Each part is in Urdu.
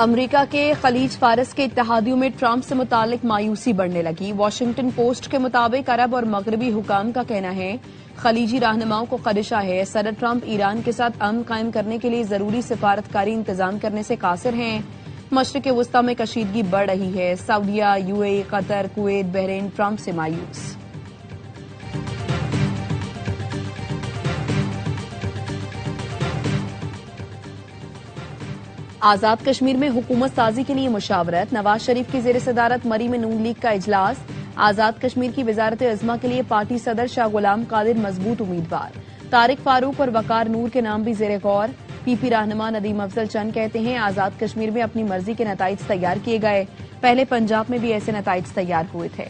امریکہ کے خلیج فارس کے اتحادیوں میں ٹرمپ سے متعلق مایوسی بڑھنے لگی۔ واشنگٹن پوسٹ کے مطابق عرب اور مغربی حکام کا کہنا ہے خلیجی رہنماؤں کو خدشہ ہے صدر ٹرمپ ایران کے ساتھ امن قائم کرنے کے لیے ضروری سفارتکاری انتظام کرنے سے قاصر ہیں۔ مشرق وسطی میں کشیدگی بڑھ رہی ہے۔ سعودیہ، یو اے ای، قطر، کویت، بحرین ٹرمپ سے مایوس۔ آزاد کشمیر میں حکومت سازی کے لیے مشاورت۔ نواز شریف کی زیر صدارت مری میں نون لیگ کا اجلاس۔ آزاد کشمیر کی وزارت عظمیٰ کے لیے پارٹی صدر شاہ غلام قادر مضبوط امیدوار۔ طارق فاروق اور وقار نور کے نام بھی زیر غور۔ پی پی رہنما ندیم افضل چند کہتے ہیں آزاد کشمیر میں اپنی مرضی کے نتائج تیار کیے گئے، پہلے پنجاب میں بھی ایسے نتائج تیار ہوئے تھے۔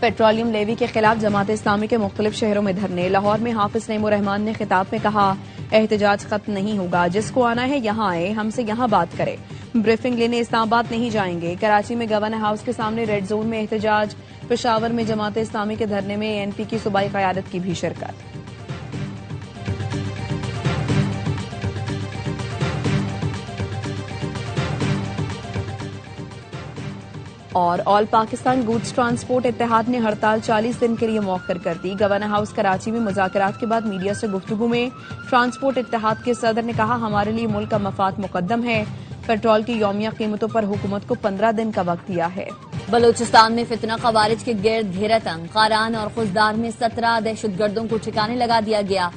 پیٹرولیم لیوی کے خلاف جماعت اسلامی کے مختلف شہروں میں دھرنے۔ لاہور میں حافظ نعیم الرحمان نے خطاب میں کہا احتجاج ختم نہیں ہوگا، جس کو آنا ہے یہاں آئے، ہم سے یہاں بات کرے، بریفنگ لینے اسلام آباد نہیں جائیں گے۔ کراچی میں گورنر ہاؤس کے سامنے ریڈ زون میں احتجاج۔ پشاور میں جماعت اسلامی کے دھرنے میں اے این پی کی صوبائی قیادت کی بھی شرکت۔ اور آل پاکستان گوڈز ٹرانسپورٹ اتحاد نے ہڑتال 40 دن کے لیے مؤخر کر دی۔ گورنر ہاؤس کراچی میں مذاکرات کے بعد میڈیا سے گفتگو میں ٹرانسپورٹ اتحاد کے صدر نے کہا ہمارے لیے ملک کا مفاد مقدم ہے، پیٹرول کی یومیہ قیمتوں پر حکومت کو 15 دن کا وقت دیا ہے۔ بلوچستان میں فتنہ خوارج کے گرد گھیرا تنگ، قاران اور خزدار میں 17 دہشت گردوں کو ٹھکانے لگا دیا گیا،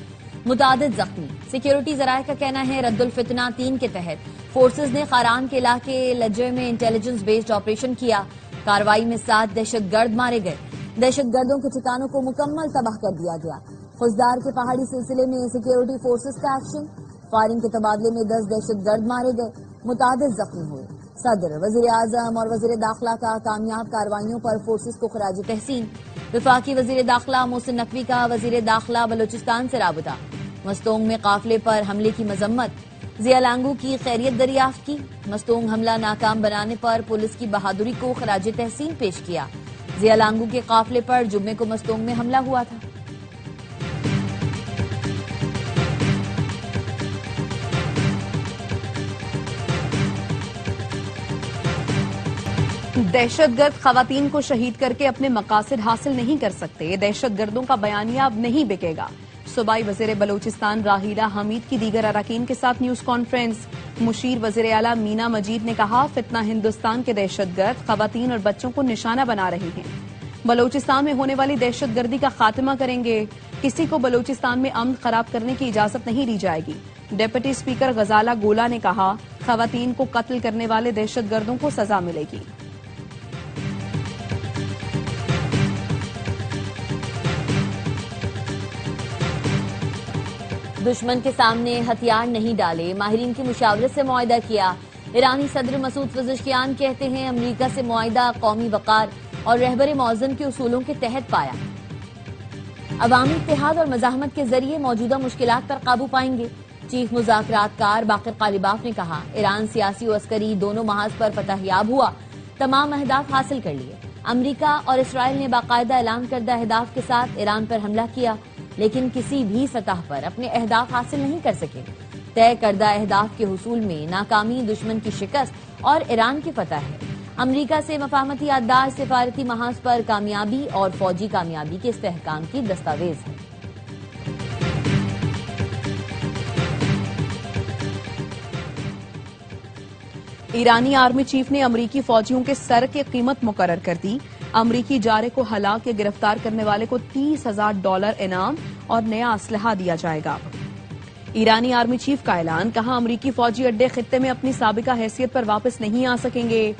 متعدد زخمی۔ سیکیورٹی ذرائع کا کہنا ہے رد الفتنہ 3 کے تحت فورسز نے قاران کے علاقے لجے میں انٹیلیجنس بیسڈ آپریشن کیا۔ کارروائی میں 7 دہشت گرد مارے گئے، دہشت گردوں کے ٹھکانوں کو مکمل تباہ کر دیا گیا۔ خزدار کے پہاڑی سلسلے میں سیکیورٹی فورسز کا ایکشن، فائرنگ کے تبادلے میں 10 دہشت گرد مارے گئے، متعدد زخمی ہوئے۔ صدر، وزیر اعظم اور وزیر داخلہ کا کامیاب کارروائیوں پر فورسز کو خراج تحسین۔ وفاقی وزیر داخلہ محسن نقوی کا وزیر داخلہ بلوچستان سے رابطہ۔ مستونگ میں قافلے پر حملے کی مذمت، ضیاء لانگو کی خیریت دریافت کی۔ مستونگ حملہ ناکام بنانے پر پولیس کی بہادری کو خراج تحسین پیش کیا۔ ضیاء لانگو کے قافلے پر جمعے کو مستونگ میں حملہ ہوا تھا۔ دہشت گرد خواتین کو شہید کر کے اپنے مقاصد حاصل نہیں کر سکتے، دہشت گردوں کا بیانیہ اب نہیں بکے گا۔ صوبائی وزیر بلوچستان راحیلہ حمید کی دیگر اراکین کے ساتھ نیوز کانفرنس۔ مشیر وزیر اعلیٰ مینا مجید نے کہا فتنہ ہندوستان کے دہشت گرد خواتین اور بچوں کو نشانہ بنا رہے ہیں، بلوچستان میں ہونے والی دہشت گردی کا خاتمہ کریں گے، کسی کو بلوچستان میں امن خراب کرنے کی اجازت نہیں دی جائے گی۔ ڈپٹی اسپیکر غزالہ گولا نے کہا خواتین کو قتل کرنے والے دہشت گردوں کو سزا ملے گی۔ دشمن کے سامنے ہتھیار نہیں ڈالے، ماہرین کی مشاورت سے معاہدہ کیا۔ ایرانی صدر مسعود پزشکیان کہتے ہیں امریکہ سے معاہدہ قومی وقار اور رہبر موزن کے اصولوں کے تحت پایا، عوامی اتحاد اور مزاحمت کے ذریعے موجودہ مشکلات پر قابو پائیں گے۔ چیف مذاکرات کار باقر قالیباف نے کہا ایران سیاسی و عسکری دونوں محاذ پر فتح یاب ہوا، تمام اہداف حاصل کر لیے۔ امریکہ اور اسرائیل نے باقاعدہ اعلان کردہ اہداف کے ساتھ ایران پر حملہ کیا، لیکن کسی بھی سطح پر اپنے اہداف حاصل نہیں کر سکے۔ طے کردہ اہداف کے حصول میں ناکامی دشمن کی شکست اور ایران کی فتح ہے۔ امریکہ سے مفاہمتی یادداشت سفارتی محاذ پر کامیابی اور فوجی کامیابی کے استحکام کی دستاویز ہے۔ ایرانی آرمی چیف نے امریکی فوجیوں کے سر کی قیمت مقرر کر دی۔ امریکی جارے کو ہلاک یا گرفتار کرنے والے کو $30,000 انعام اور نیا اسلحہ دیا جائے گا۔ ایرانی آرمی چیف کا اعلان، کہا امریکی فوجی اڈے خطے میں اپنی سابقہ حیثیت پر واپس نہیں آ سکیں گے۔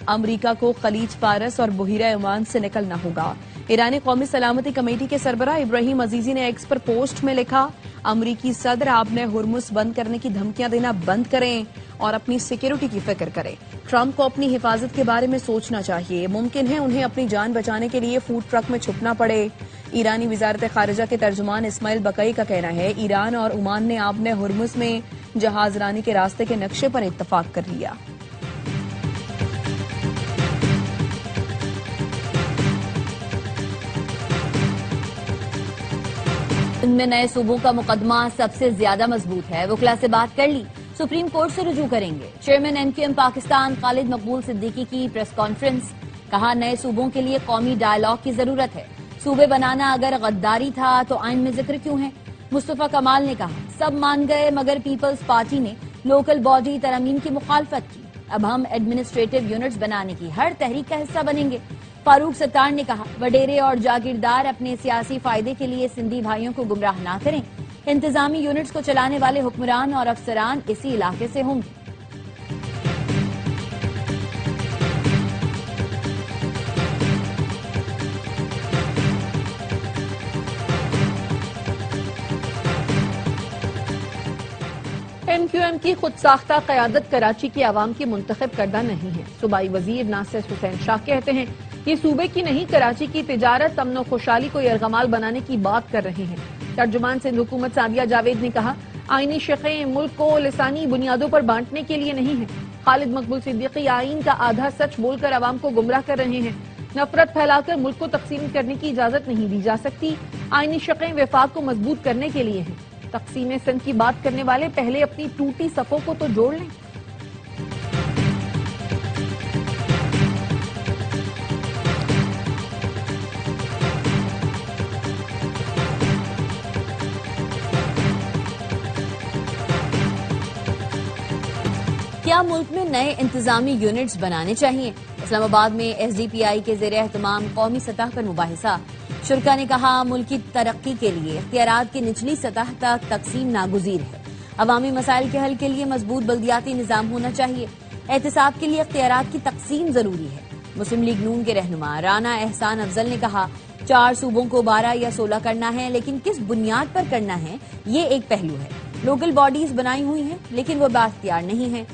امریکہ کو خلیج فارس اور بحیرہ عمان سے نکلنا ہوگا۔ ایرانی قومی سلامتی کمیٹی کے سربراہ ابراہیم عزیزی نے ایکس پر پوسٹ میں لکھا امریکی صدر آبِ ہرمز بند کرنے کی دھمکیاں دینا بند کریں اور اپنی سیکیورٹی کی فکر کریں۔ ٹرمپ کو اپنی حفاظت کے بارے میں سوچنا چاہیے، ممکن ہے انہیں اپنی جان بچانے کے لیے فوڈ ٹرک میں چھپنا پڑے۔ ایرانی وزارت خارجہ کے ترجمان اسماعیل بقئی کا کہنا ہے ایران اور عمان نے آبِ ہرمز میں جہاز رانی کے راستے کے نقشے پر اتفاق کر لیا۔ ان میں نئے صوبوں کا مقدمہ سب سے زیادہ مضبوط ہے، وکلا سے بات کر لی، سپریم کورٹ سے رجوع کریں گے۔ چیئرمین MQM پاکستان خالد مقبول صدیقی کی پریس کانفرنس، کہا نئے صوبوں کے لیے قومی ڈائیلاگ کی ضرورت ہے، صوبے بنانا اگر غداری تھا تو آئین میں ذکر کیوں ہے؟ مصطفیٰ کمال نے کہا سب مان گئے مگر پیپلز پارٹی نے لوکل باڈی ترمیم کی مخالفت کی، اب ہم ایڈمنسٹریٹو یونٹس بنانے کی ہر تحریک کا حصہ بنیں گے۔ فاروق ستار نے کہا وڈیرے اور جاگیردار اپنے سیاسی فائدے کے لیے سندھی بھائیوں کو گمراہ نہ کریں، انتظامی یونٹس کو چلانے والے حکمران اور افسران اسی علاقے سے ہوں گے۔ MQM کی خود ساختہ قیادت کراچی کی عوام کی منتخب کردہ نہیں ہے۔ صوبائی وزیر ناصر حسین شاہ کہتے ہیں یہ صوبے کی نہیں کراچی کی تجارت امن و خوشحالی کو یرغمال بنانے کی بات کر رہے ہیں۔ ترجمان سندھ حکومت سعدیہ جاوید نے کہا آئینی شقیں ملک کو لسانی بنیادوں پر بانٹنے کے لیے نہیں ہیں۔ خالد مقبول صدیقی آئین کا آدھا سچ بول کر عوام کو گمراہ کر رہے ہیں۔ نفرت پھیلا کر ملک کو تقسیم کرنے کی اجازت نہیں دی جا سکتی۔ آئینی شقیں وفاق کو مضبوط کرنے کے لیے ہیں۔ تقسیم سندھ کی بات کرنے والے پہلے اپنی ٹوٹی صفوں کو تو جوڑ لیں۔ کیا ملک میں نئے انتظامی یونٹس بنانے چاہیے؟ اسلام آباد میں SDPI کے زیر اہتمام قومی سطح پر مباحثہ، شرکا نے کہا ملک کی ترقی کے لیے اختیارات کی نچلی سطح تک تقسیم ناگزیر ہے، عوامی مسائل کے حل کے لیے مضبوط بلدیاتی نظام ہونا چاہیے، احتساب کے لیے اختیارات کی تقسیم ضروری ہے۔ مسلم لیگ نون کے رہنما رانا احسان افضل نے کہا 4 صوبوں کو 12 یا 16 کرنا ہے، لیکن کس بنیاد پر کرنا ہے یہ ایک پہلو ہے۔ لوکل باڈیز بنائی ہوئی ہیں لیکن وہ بااختیار نہیں ہیں۔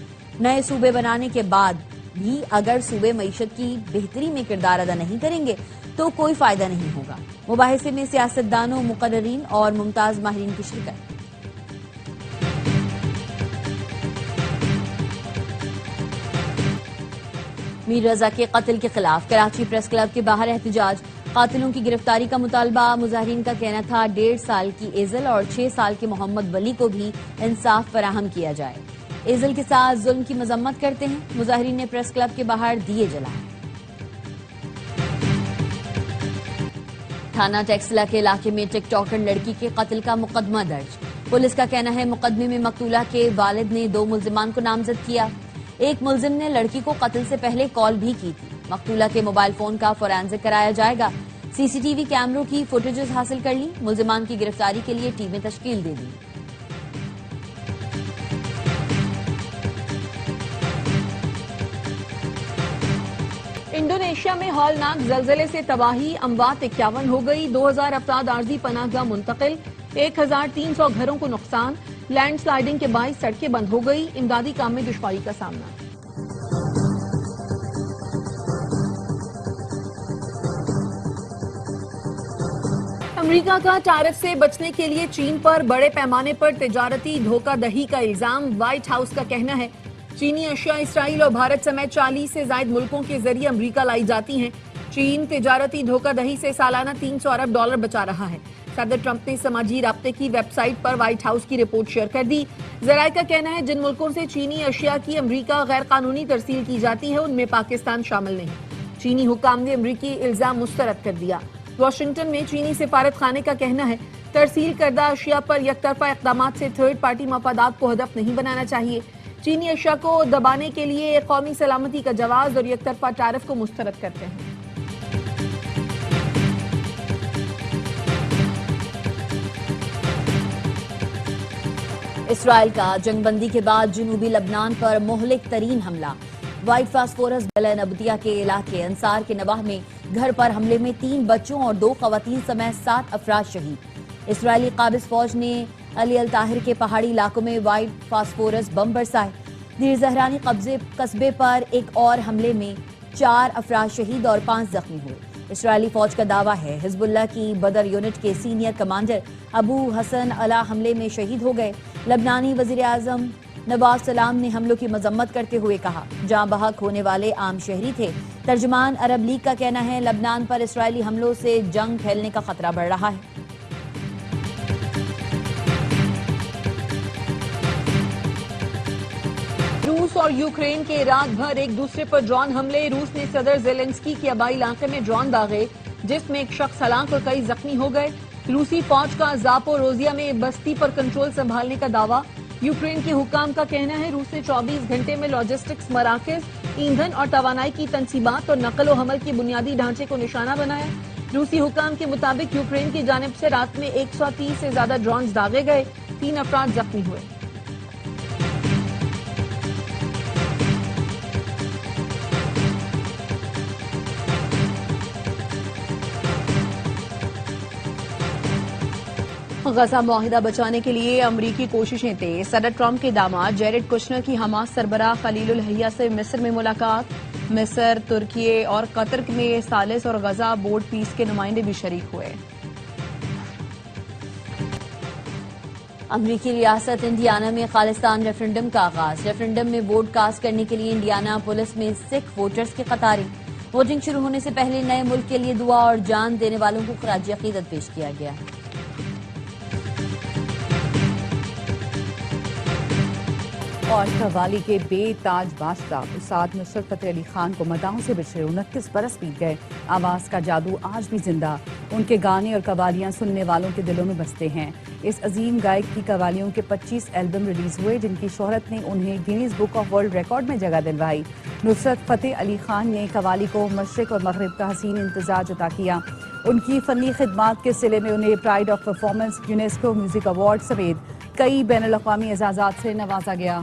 نئے صوبے بنانے کے بعد بھی اگر صوبے معیشت کی بہتری میں کردار ادا نہیں کریں گے تو کوئی فائدہ نہیں ہوگا۔ مباحثے میں سیاستدانوں، مقررین اور ممتاز ماہرین کی شرکت۔ میر رضا کے قتل کے خلاف کراچی پریس کلب کے باہر احتجاج، قاتلوں کی گرفتاری کا مطالبہ، مظاہرین کا کہنا تھا 1.5 سال کی ایزل اور 6 سال کے محمد ولی کو بھی انصاف فراہم کیا جائے۔ ایزل کے ساتھ ظلم کی مذمت کرتے ہیں، مظاہرین نے پریس کلب کے باہر دیے جلائے۔ تھانہ ٹیکسلا کے علاقے میں ٹک ٹاکر لڑکی کے قتل کا مقدمہ درج، پولیس کا کہنا ہے مقدمے میں مقتولہ کے والد نے 2 ملزمان کو نامزد کیا، ایک ملزم نے لڑکی کو قتل سے پہلے کال بھی کی تھی۔ مقتولہ کے موبائل فون کا فورینزک کرایا جائے گا، CCTV کیمروں کی فوٹیجز حاصل کر لی، ملزمان کی گرفتاری کے لیے ٹیمیں تشکیل دے دی۔ انڈونیشیا میں ہولناک زلزلے سے تباہی، اموات 51 ہو گئی، 2000 افراد عارضی پناہ گاہ منتقل، 1300 گھروں کو نقصان، لینڈ سلائیڈنگ کے باعث سڑکیں بند ہو گئی، امدادی کام میں دشواری کا سامنا۔ امریکہ کا ٹیرف سے بچنے کے لیے چین پر بڑے پیمانے پر تجارتی دھوکہ دہی کا الزام، وائٹ ہاؤس کا کہنا ہے چینی اشیاء اسرائیل اور بھارت سمیت 40 سے زائد ملکوں کے ذریعے امریکہ لائی جاتی ہیں۔ چین تجارتی دھوکہ دہی سے سالانہ $300 ارب بچا رہا ہے۔ صدر ٹرمپ نے سماجی رابطے کی ویب سائٹ پر وائٹ ہاؤس کی رپورٹ شیئر کر دی۔ ذرائع کا کہنا ہے جن ملکوں سے چینی اشیاء کی امریکہ غیر قانونی ترسیل کی جاتی ہے ان میں پاکستان شامل نہیں۔ چینی حکام نے امریکی الزام مسترد کر دیا۔ واشنگٹن میں چینی سفارت خانے کا کہنا ہے ترسیل کردہ اشیاء پر یک طرفہ اقدامات سے تھرڈ پارٹی مفادات کو ہدف نہیں بنانا چاہیے۔ چینی اشیاء کو دبانے کے لیے قومی سلامتی کا جواز اور یک طرفہ ٹیرف کو مسترد کرتے ہیں۔ اسرائیل کا جنگ بندی کے بعد جنوبی لبنان پر مہلک ترین حملہ، وائٹ فاسفورس بلے نبطیہ کے علاقے انصار کے نواح میں گھر پر حملے میں 3 بچوں اور 2 خواتین سمیت 7 افراد شہید۔ اسرائیلی قابض فوج نے علی الطاہر کے پہاڑی علاقوں میں وائٹ فاسفورس بم برسائے۔ دیر زہرانی قصبے پر ایک اور حملے میں 4 افراد شہید اور 5 زخمی ہوئے۔ اسرائیلی فوج کا دعویٰ ہے حزب اللہ کی بدر یونٹ کے سینئر کمانڈر ابو حسن علا حملے میں شہید ہو گئے۔ لبنانی وزیر اعظم نواز سلام نے حملوں کی مذمت کرتے ہوئے کہا جاں بحق ہونے والے عام شہری تھے۔ ترجمان عرب لیگ کا کہنا ہے لبنان پر اسرائیلی حملوں سے جنگ پھیلنے کا خطرہ بڑھ رہا ہے۔ روس اور یوکرین کے رات بھر ایک دوسرے پر ڈرون حملے. روس نے صدر زیلنسکی کے آبائی علاقے میں ڈرون داغے جس میں ایک شخص ہلاک اور کئی زخمی ہو گئے. روسی فوج کا زاپوروزیا میں بستی پر کنٹرول سنبھالنے کا دعویٰ. یوکرین کے حکام کا کہنا ہے روس نے 24 گھنٹے میں لاجسٹکس مراکز, ایندھن اور توانائی کی تنصیبات اور نقل و حمل کے بنیادی ڈھانچے کو نشانہ بنایا. روسی حکام کے مطابق یوکرین کی جانب سے رات میں 130 سے زیادہ ڈرونز داغے گئے, 3 افراد زخمی ہوئے. غزہ معاہدہ بچانے کے لیے امریکی کوششیں تیز. صدر ٹرمپ کے داماد جیرڈ کشنر کی حماس سربراہ خلیل الحیہ سے مصر میں ملاقات. مصر, ترکیے اور قطر میں ثالث اور غزہ بورڈ پیس کے نمائندے بھی شریک ہوئے. امریکی ریاست انڈیانا میں خالصتان ریفرنڈم کا آغاز. ریفرنڈم میں ووٹ کاسٹ کرنے کے لیے انڈیانا پولیس میں سکھ ووٹرز کی قطاریں. ووٹنگ شروع ہونے سے پہلے نئے ملک کے لیے دعا اور جان دینے والوں کو خراج عقیدت پیش کیا گیا. اور قوالی کے بے تاج بادشاہ استاد نصرت فتح علی خان کو مداحوں سے بچھڑے 29 برس بیت گئے. آواز کا جادو آج بھی زندہ. ان کے گانے اور قوالیاں سننے والوں کے دلوں میں بستے ہیں. اس عظیم گائک کی قوالیوں کے 25 البم ریلیز ہوئے جن کی شہرت نے انہیں Guinness book of world record میں جگہ دلوائی. نصرت فتح علی خان نے قوالی کو مشرق اور مغرب کا حسین امتزاج عطا کیا. ان کی فنی خدمات کے صلے میں انہیں pride of performance, UNESCO music award سمیت کئی بین الاقوامی اعزازات سے نوازا گیا.